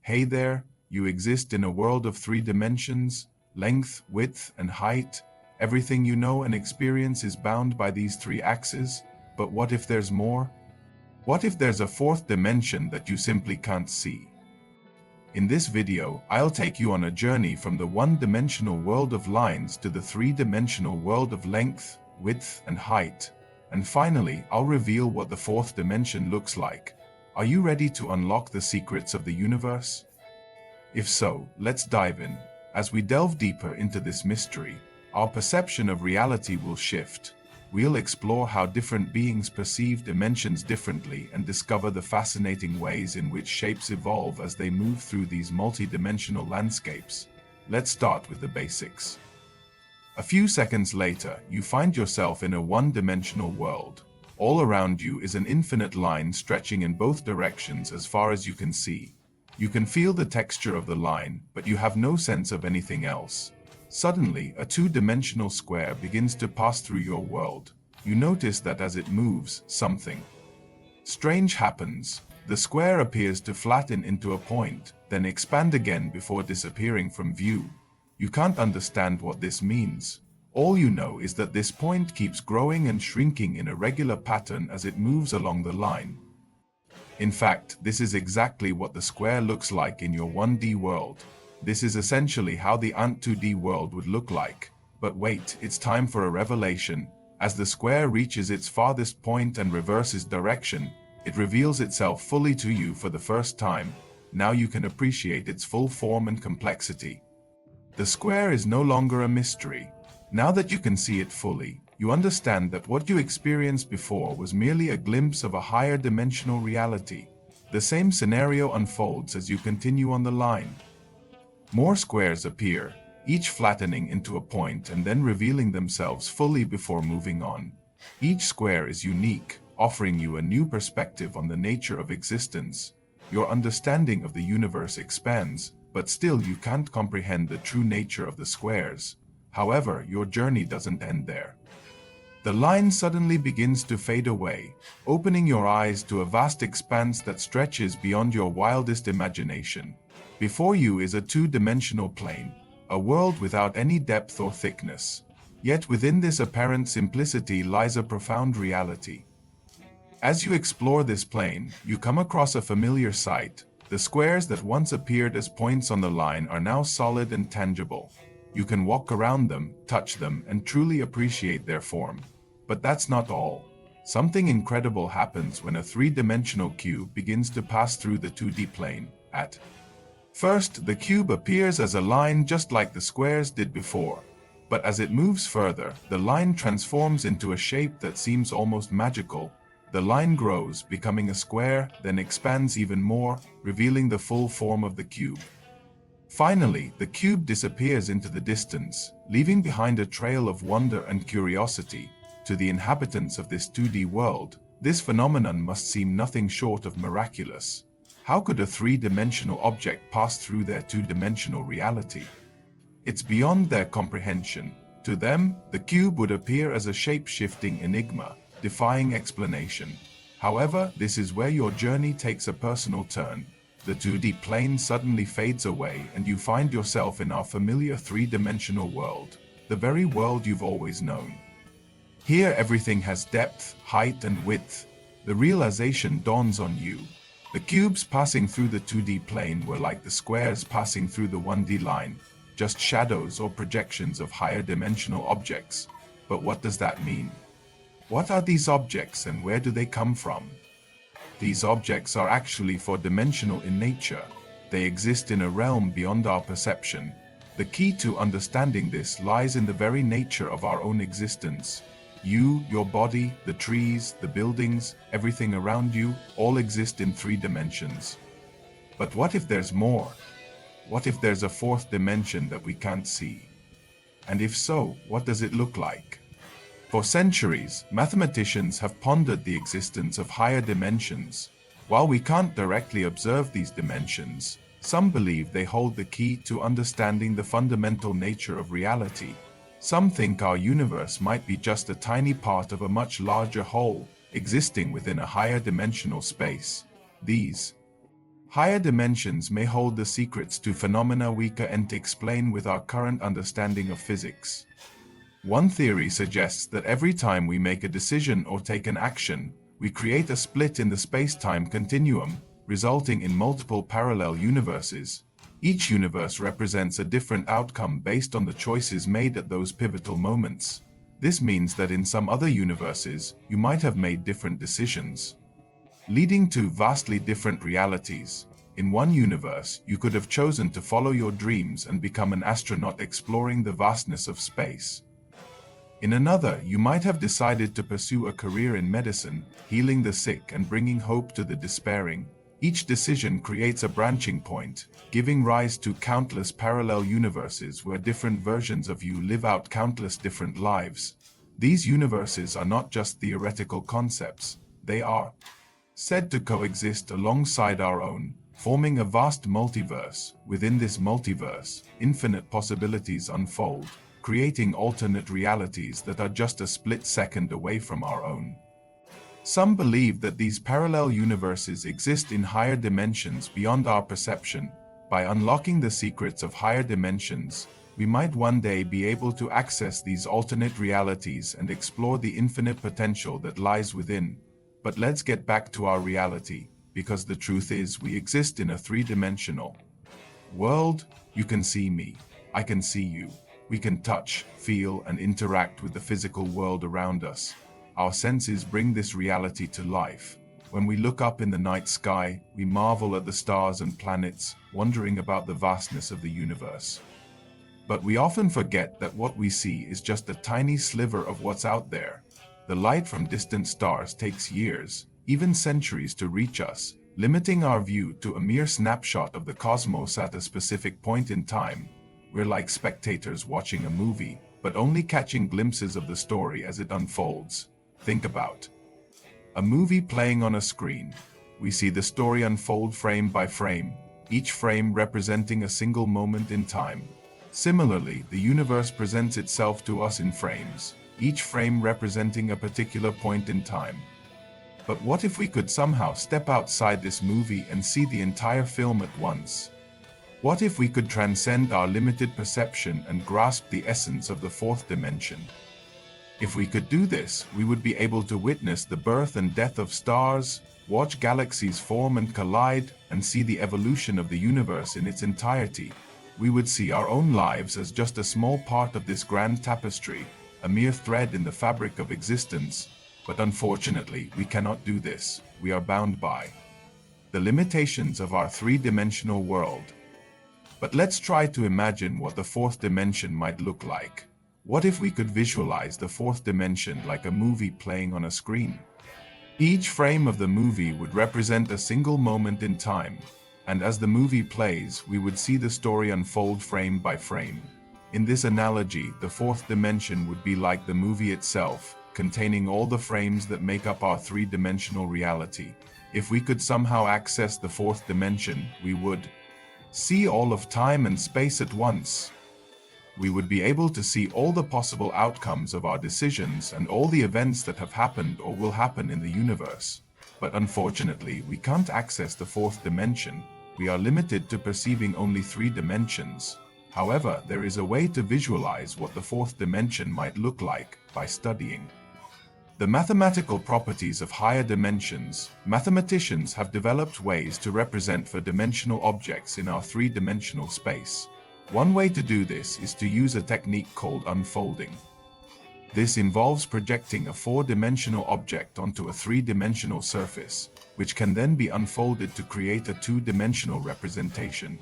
Hey there, you exist in a world of 3 dimensions, length, width, and height. Everything you know and experience is bound by these 3 axes, but what if there's more? What if there's a 4th dimension that you simply can't see? In this video, I'll take you on a journey from the 1-dimensional world of lines to the 3-dimensional world of length, width, and height. And finally, I'll reveal what the 4th dimension looks like. Are you ready to unlock the secrets of the universe? If so, let's dive in. As we delve deeper into this mystery, our perception of reality will shift. We'll explore how different beings perceive dimensions differently and discover the fascinating ways in which shapes evolve as they move through these multi-dimensional landscapes. Let's start with the basics. A few seconds later, you find yourself in a 1-dimensional world. All around you is an infinite line stretching in both directions as far as you can see. You can feel the texture of the line, but you have no sense of anything else. Suddenly, a 2-dimensional square begins to pass through your world. You notice that as it moves, something strange happens. The square appears to flatten into a point, then expand again before disappearing from view. You can't understand what this means. All you know is that this point keeps growing and shrinking in a regular pattern as it moves along the line. In fact, this is exactly what the square looks like in your 1D world. This is essentially how the Ant 2D world would look like. But wait, it's time for a revelation. As the square reaches its farthest point and reverses direction, it reveals itself fully to you for the first time. Now you can appreciate its full form and complexity. The square is no longer a mystery. Now that you can see it fully, you understand that what you experienced before was merely a glimpse of a higher dimensional reality. The same scenario unfolds as you continue on the line. More squares appear, each flattening into a point and then revealing themselves fully before moving on. Each square is unique, offering you a new perspective on the nature of existence. Your understanding of the universe expands, but still you can't comprehend the true nature of the squares. However, your journey doesn't end there. The line suddenly begins to fade away, opening your eyes to a vast expanse that stretches beyond your wildest imagination. Before you is a 2-dimensional plane, a world without any depth or thickness. Yet within this apparent simplicity lies a profound reality. As you explore this plane, you come across a familiar sight. The squares that once appeared as points on the line are now solid and tangible. You can walk around them, touch them, and truly appreciate their form. But that's not all. Something incredible happens when a 3-dimensional cube begins to pass through the 2D plane. At first, the cube appears as a line just like the squares did before. But as it moves further, the line transforms into a shape that seems almost magical. The line grows, becoming a square, then expands even more, revealing the full form of the cube. Finally, the cube disappears into the distance, leaving behind a trail of wonder and curiosity. To the inhabitants of this 2D world, this phenomenon must seem nothing short of miraculous. How could a 3-dimensional object pass through their 2-dimensional reality? It's beyond their comprehension. To them, the cube would appear as a shape-shifting enigma, defying explanation. However, this is where your journey takes a personal turn. The 2D plane suddenly fades away and you find yourself in our familiar 3-dimensional world, the very world you've always known. Here everything has depth, height, and width. The realization dawns on you. The cubes passing through the 2D plane were like the squares passing through the 1D line, just shadows or projections of higher dimensional objects. But what does that mean? What are these objects and where do they come from? These objects are actually 4-dimensional in nature. They exist in a realm beyond our perception. The key to understanding this lies in the very nature of our own existence. You, your body, the trees, the buildings, everything around you, all exist in 3 dimensions. But what if there's more? What if there's a 4th dimension that we can't see? And if so, what does it look like? For centuries, mathematicians have pondered the existence of higher dimensions. While we can't directly observe these dimensions, some believe they hold the key to understanding the fundamental nature of reality. Some think our universe might be just a tiny part of a much larger whole, existing within a higher dimensional space. These Higher dimensions may hold the secrets to phenomena we can't explain with our current understanding of physics. One theory suggests that every time we make a decision or take an action, we create a split in the space-time continuum, resulting in multiple parallel universes. Each universe represents a different outcome based on the choices made at those pivotal moments. This means that in some other universes, you might have made different decisions, leading to vastly different realities. In one universe, you could have chosen to follow your dreams and become an astronaut exploring the vastness of space. In another, you might have decided to pursue a career in medicine, healing the sick and bringing hope to the despairing. Each decision creates a branching point, giving rise to countless parallel universes where different versions of you live out countless different lives. These universes are not just theoretical concepts, they are said to coexist alongside our own, forming a vast multiverse. Within this multiverse, infinite possibilities unfold, creating alternate realities that are just a split second away from our own. Some believe that these parallel universes exist in higher dimensions beyond our perception. By unlocking the secrets of higher dimensions, we might one day be able to access these alternate realities and explore the infinite potential that lies within. But let's get back to our reality, because the truth is we exist in a three-dimensional world. You can see me, I can see you. We can touch, feel, and interact with the physical world around us. Our senses bring this reality to life. When we look up in the night sky, we marvel at the stars and planets, wondering about the vastness of the universe. But we often forget that what we see is just a tiny sliver of what's out there. The light from distant stars takes years, even centuries, to reach us, limiting our view to a mere snapshot of the cosmos at a specific point in time. We're like spectators watching a movie, but only catching glimpses of the story as it unfolds. Think about a movie playing on a screen. We see the story unfold frame by frame, each frame representing a single moment in time. Similarly, the universe presents itself to us in frames, each frame representing a particular point in time. But what if we could somehow step outside this movie and see the entire film at once? What if we could transcend our limited perception and grasp the essence of the fourth dimension? If we could do this, we would be able to witness the birth and death of stars, watch galaxies form and collide, and see the evolution of the universe in its entirety. We would see our own lives as just a small part of this grand tapestry, a mere thread in the fabric of existence. But unfortunately, we cannot do this. We are bound by the limitations of our three-dimensional world. But let's try to imagine what the fourth dimension might look like. What if we could visualize the fourth dimension like a movie playing on a screen? Each frame of the movie would represent a single moment in time, and as the movie plays, we would see the story unfold frame by frame. In this analogy, the fourth dimension would be like the movie itself, containing all the frames that make up our three-dimensional reality. If we could somehow access the fourth dimension, we would see all of time and space at once. We would be able to see all the possible outcomes of our decisions and all the events that have happened or will happen in the universe. But unfortunately, we can't access the fourth dimension. We are limited to perceiving only three dimensions. However, there is a way to visualize what the fourth dimension might look like by studying the mathematical properties of higher dimensions. Mathematicians have developed ways to represent four-dimensional objects in our three-dimensional space. One way to do this is to use a technique called unfolding. This involves projecting a four-dimensional object onto a three-dimensional surface, which can then be unfolded to create a two-dimensional representation.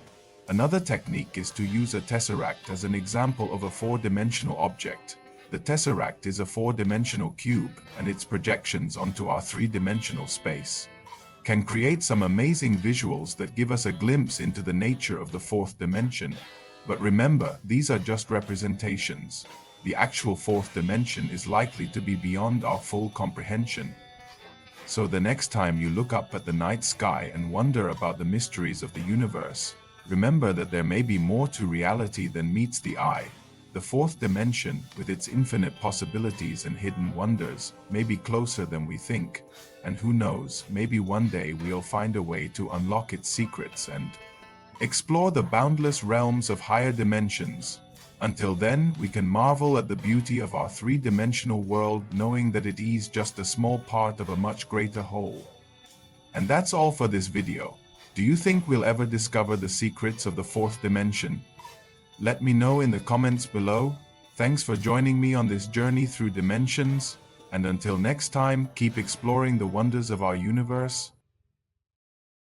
Another technique is to use a tesseract as an example of a four-dimensional object. The tesseract is a four-dimensional cube, and its projections onto our three-dimensional space can create some amazing visuals that give us a glimpse into the nature of the fourth dimension. But remember, these are just representations. The actual fourth dimension is likely to be beyond our full comprehension. So the next time you look up at the night sky and wonder about the mysteries of the universe, remember that there may be more to reality than meets the eye. The fourth dimension, with its infinite possibilities and hidden wonders, may be closer than we think. And who knows, maybe one day we'll find a way to unlock its secrets and explore the boundless realms of higher dimensions. Until then, we can marvel at the beauty of our three-dimensional world, knowing that it is just a small part of a much greater whole. And that's all for this video. Do you think we'll ever discover the secrets of the fourth dimension? Let me know in the comments below. Thanks for joining me on this journey through dimensions, and until next time, keep exploring the wonders of our universe.